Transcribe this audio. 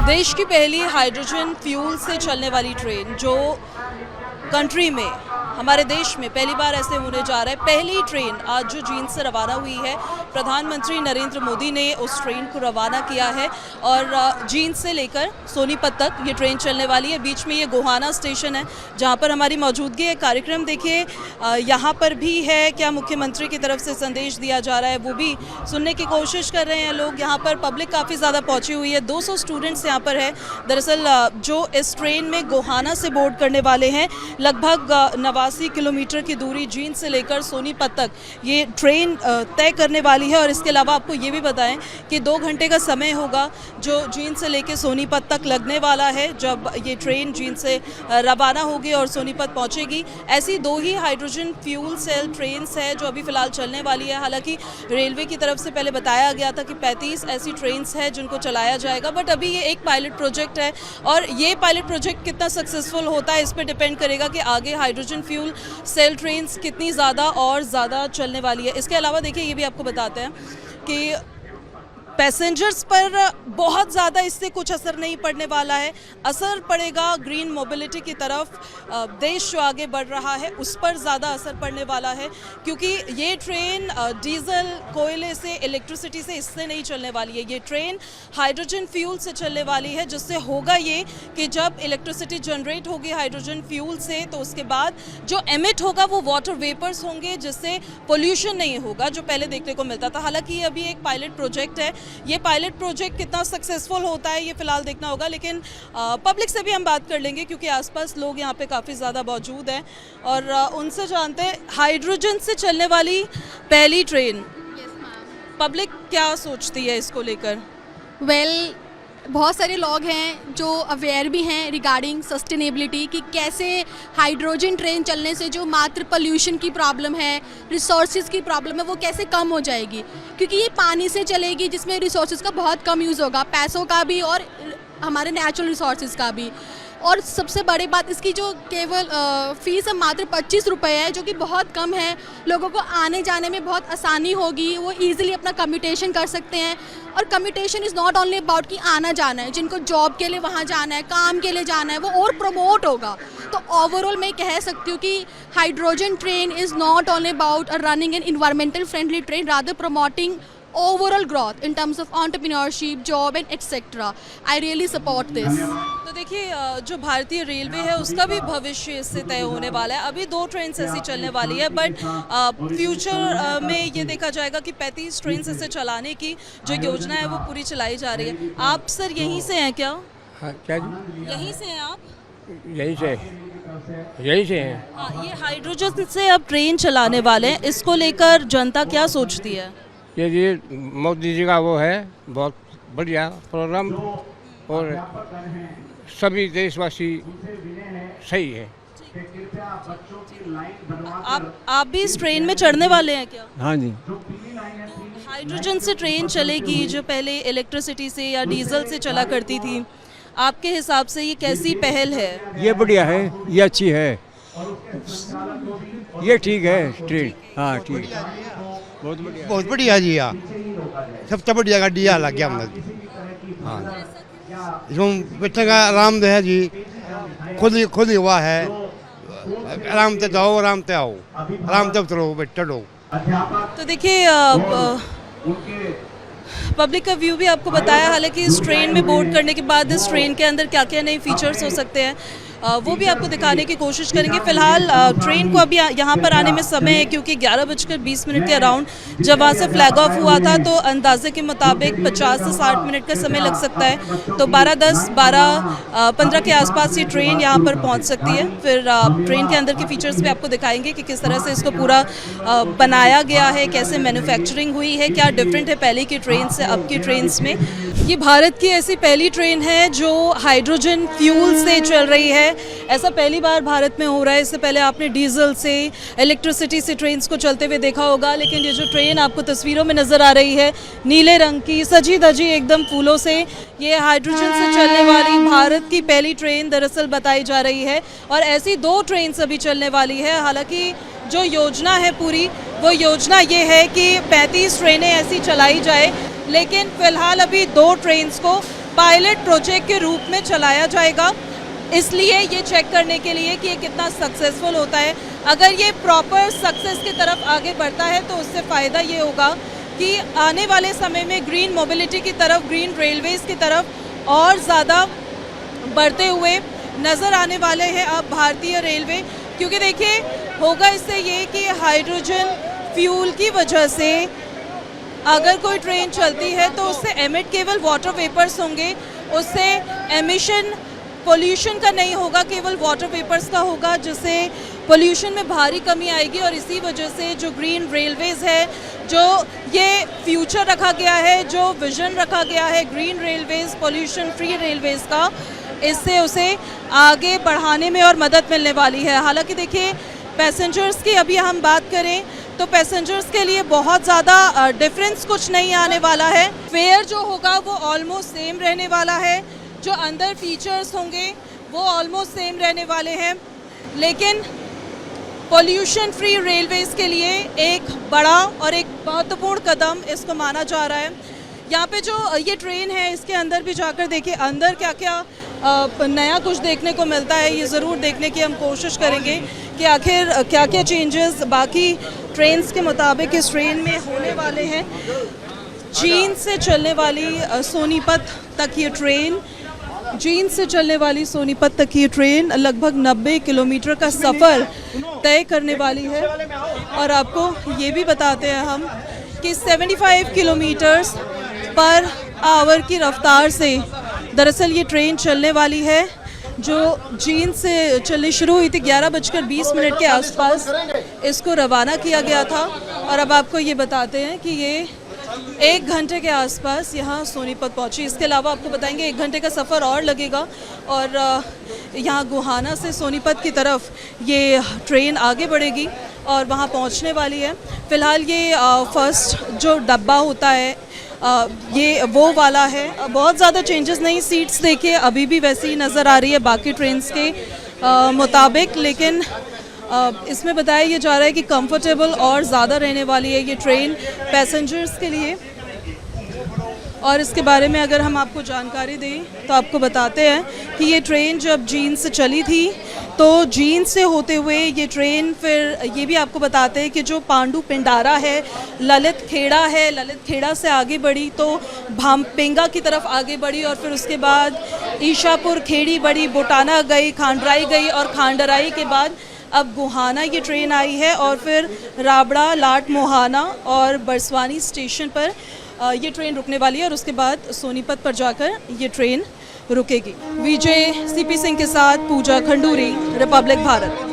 देश की पहली हाइड्रोजन फ्यूल से चलने वाली ट्रेन जो कंट्री में हमारे देश में पहली बार ऐसे होने जा रहा है। पहली ट्रेन आज जो जींद से रवाना हुई है, प्रधानमंत्री नरेंद्र मोदी ने उस ट्रेन को रवाना किया है और जींद से लेकर सोनीपत तक ये ट्रेन चलने वाली है। बीच में ये गोहाना स्टेशन है जहाँ पर हमारी मौजूदगी है। कार्यक्रम देखिए यहाँ पर भी है, क्या मुख्यमंत्री की तरफ से संदेश दिया जा रहा है वो भी सुनने की कोशिश कर रहे हैं लोग। यहाँ पर पब्लिक काफ़ी ज़्यादा पहुँची हुई है, 200 स्टूडेंट्स यहाँ पर है। दरअसल जो इस ट्रेन में गोहाना से बोर्ड करने वाले हैं, लगभग 89 किलोमीटर की दूरी जींद से लेकर सोनीपत तक ये ट्रेन तय करने वाली है। और इसके अलावा आपको ये भी बताएं कि 2 घंटे का समय होगा जो जींद से लेकर सोनीपत तक लगने वाला है जब ये ट्रेन जींद से रवाना होगी और सोनीपत पहुंचेगी। ऐसी 2 ही हाइड्रोजन फ्यूल सेल ट्रेन्स है जो अभी फ़िलहाल चलने वाली है। हालांकि रेलवे की तरफ से पहले बताया गया था कि 35 ऐसी ट्रेन्स है जिनको चलाया जाएगा, बट अभी ये एक पायलट प्रोजेक्ट है और ये पायलट प्रोजेक्ट कितना सक्सेसफुल होता है इस पर डिपेंड करेगा कि आगे हाइड्रोजन फ्यूल सेल ट्रेन्स कितनी ज़्यादा और ज़्यादा चलने वाली है। इसके अलावा देखिए ये भी आपको बताते हैं कि पैसेंजर्स पर बहुत ज़्यादा इससे कुछ असर नहीं पड़ने वाला है। असर पड़ेगा ग्रीन मोबिलिटी की तरफ, देश जो आगे बढ़ रहा है उस पर ज़्यादा असर पड़ने वाला है, क्योंकि ये ट्रेन डीजल कोयले से इलेक्ट्रिसिटी से इससे नहीं चलने वाली है। ये ट्रेन हाइड्रोजन फ्यूल से चलने वाली है, जिससे होगा ये कि जब इलेक्ट्रिसिटी जनरेट होगी हाइड्रोजन फ्यूल से तो उसके बाद जो एमिट होगा वो वाटर वेपर्स होंगे, जिससे पोल्यूशन नहीं होगा जो पहले देखने को मिलता था। हालांकि ये अभी एक पायलट प्रोजेक्ट है, ये पायलट प्रोजेक्ट कितना सक्सेसफुल होता है ये फिलहाल देखना होगा। लेकिन पब्लिक से भी हम बात कर लेंगे क्योंकि आसपास लोग यहाँ पे काफ़ी ज़्यादा मौजूद हैं और उनसे जानते हैं हाइड्रोजन से चलने वाली पहली ट्रेन पब्लिक क्या सोचती है इसको लेकर। बहुत सारे लोग हैं जो अवेयर भी हैं रिगार्डिंग सस्टेनेबिलिटी कि कैसे हाइड्रोजन ट्रेन चलने से जो मात्र पोल्यूशन की प्रॉब्लम है, रिसोर्सेज की प्रॉब्लम है, वो कैसे कम हो जाएगी, क्योंकि ये पानी से चलेगी जिसमें रिसोर्सेज का बहुत कम यूज़ होगा, पैसों का भी और हमारे नेचुरल रिसोर्सेज का भी। और सबसे बड़ी बात इसकी जो केवल फ़ीस है मात्र 25 रुपये है, जो कि बहुत कम है। लोगों को आने जाने में बहुत आसानी होगी, वो ईज़िली अपना कम्यूटेशन कर सकते हैं। और commutation is not only about कि आना जाना है, जिनको जॉब के लिए वहाँ जाना है, काम के लिए जाना है, वो और प्रमोट होगा। तो ओवरऑल मैं कह सकती हूँ कि hydrogen train is not only about running an environmental friendly train, rather promoting overall growth in terms of entrepreneurship, job and etc. I really support this. तो देखिए जो भारतीय रेलवे है उसका भी भविष्य इससे तय होने वाला है। अभी 2 ट्रेन ऐसी चलने वाली है, बट फ्यूचर में ये देखा जाएगा कि 35 ट्रेन ऐसे चलाने की जो योजना है वो पूरी चलाई जा रही है। आप सर यहीं से हैं क्या? हाँ, क्या जी? यहीं से हैं आप? यहीं से हैं। हाँ, ये हाइड्रोजन से अब ट्रेन चलाने वाले हैं, इसको लेकर जनता क्या सोचती है? ये मोदी जी का वो है बहुत बढ़िया प्रोग्राम और सभी देशवासी सही है। आप भी इस ट्रेन में चढ़ने वाले हैं क्या? हाँ जी। हाइड्रोजन से ट्रेन चलेगी जो पहले इलेक्ट्रिसिटी से या डीजल से चला करती थी, आपके हिसाब से ये कैसी पहल है? ये बढ़िया है, ये अच्छी है, ये ठीक है ट्रेन। हाँ ठीक है, बहुत बढ़िया जी। हाँ सबसे बढ़िया गाड़ी यहाँ लग गया हमने। हाँ इसमें बैठने का आराम है जी, खुद ही हुआ है, आराम से जाओ, आराम से आओ, आराम से उतरो, बैठो। तो देखिए पब्लिक का व्यू भी आपको बताया। हालांकि इस ट्रेन में बोर्ड करने के बाद इस ट्रेन के अंदर क्या क्या नए फीचर्स हो सकते हैं वो भी आपको दिखाने की कोशिश करेंगे। फिलहाल ट्रेन को अभी यहाँ पर आने में समय है क्योंकि 11:20 के अराउंड जब वहाँ से फ्लैग ऑफ हुआ था तो अंदाजे के मुताबिक 50 से 60 मिनट का समय लग सकता है। तो 12:10, 12:15 के आसपास ये ट्रेन यहाँ पर पहुँच सकती है। फिर ट्रेन के अंदर के फीचर्स भी आपको दिखाएंगे कि किस तरह से इसको पूरा बनाया गया है, कैसे मैन्युफैक्चरिंग हुई है, क्या डिफरेंट है पहले की ट्रेन से अब की ट्रेन में। ये भारत की ऐसी पहली ट्रेन है जो हाइड्रोजन फ्यूल से चल रही है। ऐसा पहली बार भारत में हो रहा है। इससे पहले आपने डीजल से, इलेक्ट्रिसिटी से ट्रेन्स को चलते हुए देखा होगा, लेकिन ये जो ट्रेन आपको तस्वीरों में नज़र आ रही है नीले रंग की, सजी धजी एकदम फूलों से, ये हाइड्रोजन से चलने वाली भारत की पहली ट्रेन दरअसल बताई जा रही है। और ऐसी 2 ट्रेन अभी चलने वाली है। हालांकि जो योजना है पूरी, वो योजना ये है कि 35 ट्रेनें ऐसी चलाई जाए, लेकिन फिलहाल अभी 2 ट्रेन्स को पायलट प्रोजेक्ट के रूप में चलाया जाएगा, इसलिए ये चेक करने के लिए कि ये कितना सक्सेसफुल होता है। अगर ये प्रॉपर सक्सेस की तरफ आगे बढ़ता है तो उससे फ़ायदा ये होगा कि आने वाले समय में ग्रीन मोबिलिटी की तरफ, ग्रीन रेलवेज़ की तरफ और ज़्यादा बढ़ते हुए नज़र आने वाले हैं अब भारतीय रेलवे। क्योंकि देखिए होगा इससे ये कि हाइड्रोजन फ्यूल की वजह से अगर कोई ट्रेन चलती है तो उससे एमिट केवल वाटर वेपर्स होंगे, उससे एमिशन पोल्यूशन का नहीं होगा, केवल वाटर वेपर्स का होगा, जिससे पोल्यूशन में भारी कमी आएगी। और इसी वजह से जो ग्रीन रेलवेज़ है, जो ये फ्यूचर रखा गया है, जो विज़न रखा गया है green Railways, pollution free Railways का, इससे उसे आगे बढ़ाने में और मदद मिलने वाली है। हालांकि देखिए पैसेंजर्स की अभी हम बात करें तो पैसेंजर्स के लिए बहुत ज़्यादा डिफरेंस कुछ नहीं आने वाला है। फेयर जो होगा वो ऑलमोस्ट सेम रहने वाला है, जो अंदर फीचर्स होंगे वो ऑलमोस्ट सेम रहने वाले हैं, लेकिन पोल्यूशन फ्री रेलवेज़ के लिए एक बड़ा और एक महत्वपूर्ण कदम इसको माना जा रहा है। यहाँ पे जो ये ट्रेन है इसके अंदर भी जाकर देखिए अंदर क्या क्या नया कुछ देखने को मिलता है, ये ज़रूर देखने की हम कोशिश करेंगे कि आखिर क्या क्या चेंजेस बाकी ट्रेन्स के मुताबिक इस ट्रेन में होने वाले हैं। जींद से चलने वाली सोनीपत तक ये ट्रेन, जींद से चलने वाली सोनीपत तक ये ट्रेन लगभग 90 किलोमीटर का सफ़र तय करने वाली है। और आपको ये भी बताते हैं हम कि 75 किलोमीटर्स पर आवर की रफ्तार से दरअसल ये ट्रेन चलने वाली है, जो जींद से चलनी शुरू हुई थी 11:20 के आसपास इसको रवाना किया गया था। और अब आपको ये बताते हैं कि ये 1 घंटे के आसपास यहाँ सोनीपत पहुँची। इसके अलावा आपको बताएंगे 1 घंटे का सफ़र और लगेगा और यहाँ गुहाना से सोनीपत की तरफ ये ट्रेन आगे बढ़ेगी और वहाँ पहुँचने वाली है। फ़िलहाल ये फर्स्ट जो डब्बा होता है ये वो वाला है। बहुत ज़्यादा चेंजेस नहीं, सीट्स देखिए अभी भी वैसी ही नज़र आ रही है बाकी ट्रेन्स के मुताबिक, लेकिन इसमें बताया ये जा रहा है कि कंफर्टेबल और ज़्यादा रहने वाली है ये ट्रेन पैसेंजर्स के लिए। और इसके बारे में अगर हम आपको जानकारी दें तो आपको बताते हैं कि ये ट्रेन जब जींद से चली थी तो जींद से होते हुए ये ट्रेन, फिर ये भी आपको बताते हैं कि जो पांडु पिंडारा है, ललित खेड़ा है, ललित खेड़ा से आगे बढ़ी तो भामपेंगा की तरफ आगे बढ़ी और फिर उसके बाद ईशापुर खेड़ी बढ़ी, बोटाना गई, खांडराई गई और खांडराई के बाद अब गुहाना ये ट्रेन आई है और फिर राबड़ा, लाट मोहाना और बरसवानी स्टेशन पर ये ट्रेन रुकने वाली है और उसके बाद सोनीपत पर जाकर ये ट्रेन रुकेगी। विजय सीपी सिंह के साथ पूजा खंडूरी, रिपब्लिक भारत।